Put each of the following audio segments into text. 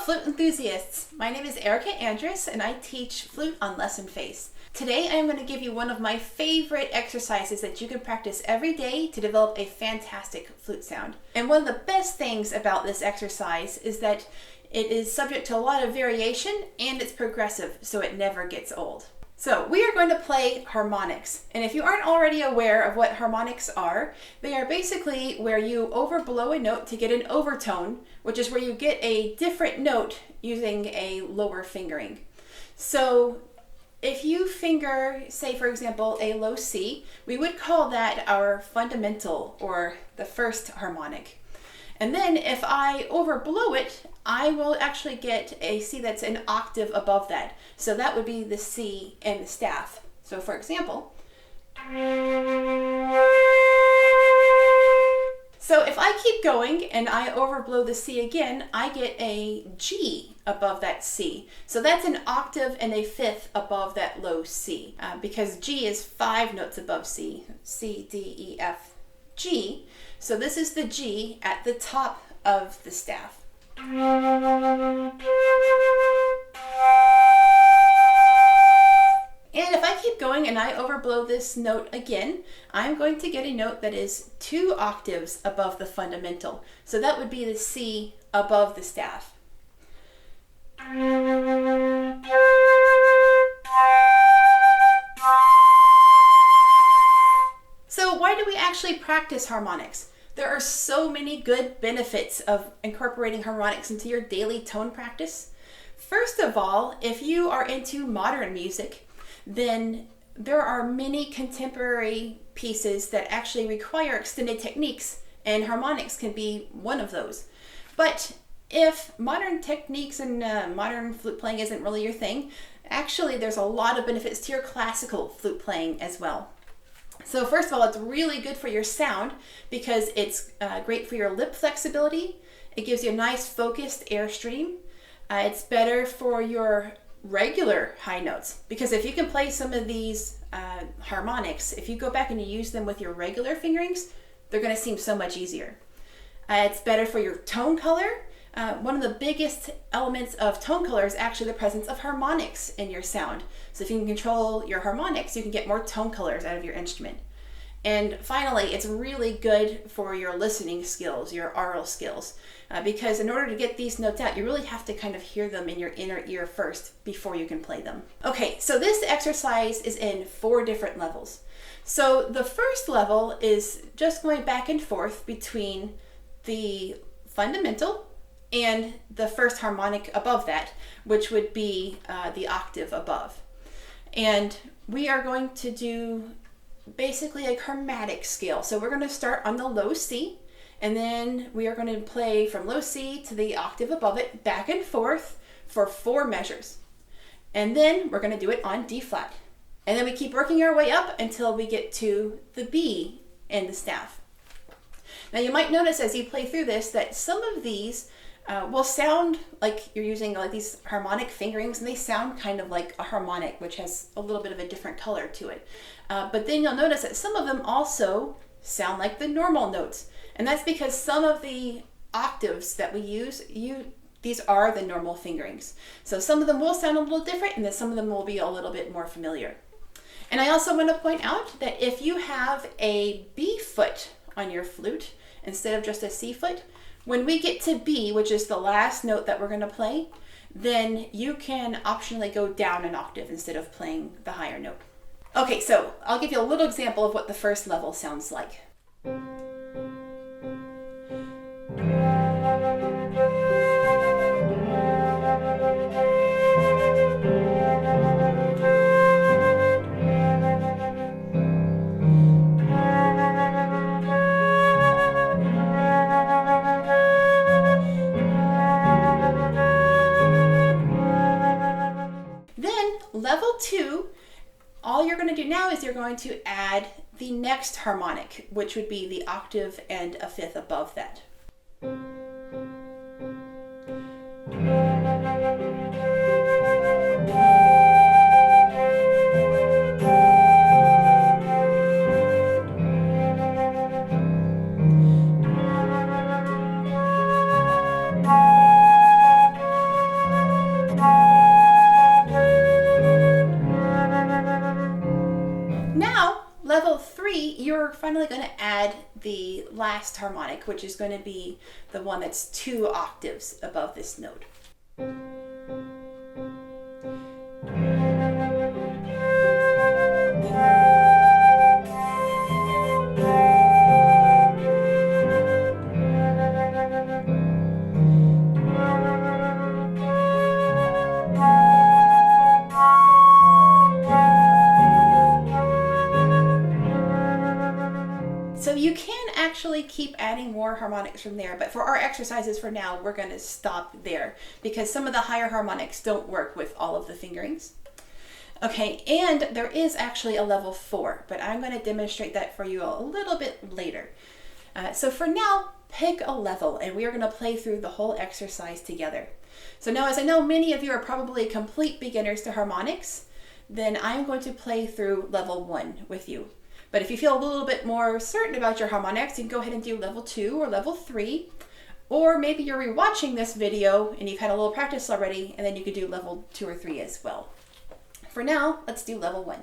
flute enthusiasts. My name is Erika and I teach flute on Lessonface. Today I am going to give you one of my favorite exercises that you can practice every day to develop a fantastic flute sound. And one of the best things about this exercise is that it is subject to a lot of variation and it's progressive, so it never gets old. So we are going to play harmonics, and if you aren't already aware of what harmonics are, they are basically where you overblow a note to get an overtone, which is where you get a different note using a lower fingering. So if you finger, say for example, a low C, we would call that our fundamental or the first harmonic. And then if I overblow it, I will actually get a C that's an octave above that. So that would be the C and the staff. So for example, so if I keep going and I overblow the C again, I get a G above that C. So that's an octave and a fifth above that low C, because G is 5 notes above C, C, D, E, F, G. So this is the G at the top of the staff. And if I keep going and I overblow this note again, I'm going to get a note that is 2 octaves above the fundamental. So that would be the C above the staff. So why do we actually practice harmonics? There are so many good benefits of incorporating harmonics into your daily tone practice. First of all, if you are into modern music, then there are many contemporary pieces that actually require extended techniques, and harmonics can be one of those. But if modern techniques and modern flute playing isn't really your thing, actually there's a lot of benefits to your classical flute playing as well. So first of all, it's really good for your sound because it's great for your lip flexibility. It gives you a nice focused airstream. It's better for your regular high notes because if you can play some of these harmonics, if you go back and you use them with your regular fingerings, they're going to seem so much easier. It's better for your tone color. One of the biggest elements of tone color is actually the presence of harmonics in your sound. So if you can control your harmonics, you can get more tone colors out of your instrument. And finally, it's really good for your listening skills, your aural skills, because in order to get these notes out, you really have to kind of hear them in your inner ear first before you can play them. Okay, so this exercise is in 4 different levels. So the first level is just going back and forth between the fundamental and the first harmonic above that, which would be the octave above. And we are going to do basically a chromatic scale. So we're going to start on the low C, and then we are going to play from low C to the octave above it, back and forth for 4 measures. And then we're going to do it on D flat. And then we keep working our way up until we get to the B in the staff. Now you might notice as you play through this that some of these will sound like you're using like these harmonic fingerings, and they sound kind of like a harmonic, which has a little bit of a different color to it. But then you'll notice that some of them also sound like the normal notes, and that's because some of the octaves that we use, these are the normal fingerings. So some of them will sound a little different, and then some of them will be a little bit more familiar. And I also want to point out that if you have a B foot on your flute instead of just a C foot, when we get to B, which is the last note that we're going to play, then you can optionally go down an octave instead of playing the higher note. Okay, so I'll give you a little example of what the first level sounds like. Level 2, all you're going to do now is you're going to add the next harmonic, which would be the octave and a fifth above that. finally going to add the last harmonic, which is going to be the one that's 2 octaves above this note. So you can actually keep adding more harmonics from there, but for our exercises for now, we're going to stop there because some of the higher harmonics don't work with all of the fingerings. Okay, and there is actually a level 4, but I'm going to demonstrate that for you a little bit later. So for now, pick a level, and we are going to play through the whole exercise together. So now, as I know many of you are probably complete beginners to harmonics, then I'm going to play through level 1 with you. But if you feel a little bit more certain about your harmonics, you can go ahead and do level 2 or level 3, or maybe you're rewatching this video and you've had a little practice already, and then you could do level 2 or 3 as well. For now, let's do level 1.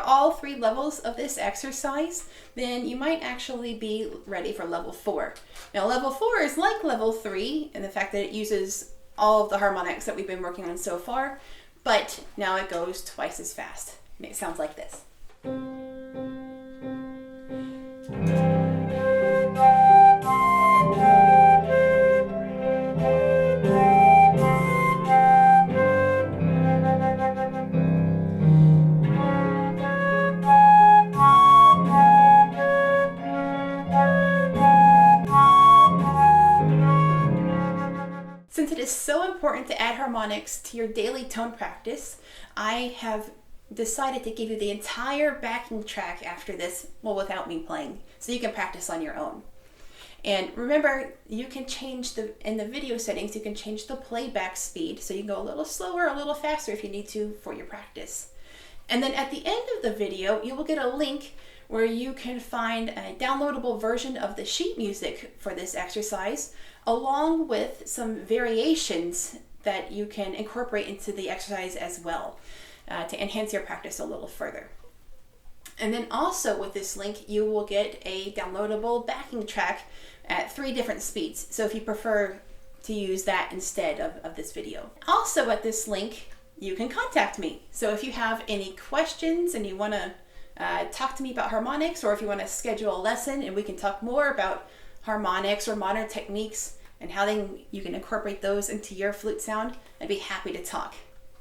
All 3 levels of this exercise, then you might actually be ready for level 4. Now level 4 is like level 3 in the fact that it uses all of the harmonics that we've been working on so far, but now it goes twice as fast. And it sounds like this. Since it is so important to add harmonics to your daily tone practice, I have decided to give you the entire backing track after this, well, without me playing, so you can practice on your own. And remember, you can change in the video settings, you can change the playback speed, so you can go a little slower, a little faster if you need to for your practice. And then at the end of the video, you will get a link where you can find a downloadable version of the sheet music for this exercise, along with some variations that you can incorporate into the exercise as well to enhance your practice a little further. And then also with this link, you will get a downloadable backing track at 3 different speeds. So if you prefer to use that instead of this video. Also at this link, you can contact me. So if you have any questions and you want to talk to me about harmonics, or if you want to schedule a lesson and we can talk more about harmonics or modern techniques and how you can incorporate those into your flute sound, I'd be happy to talk.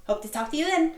Hope to talk to you then.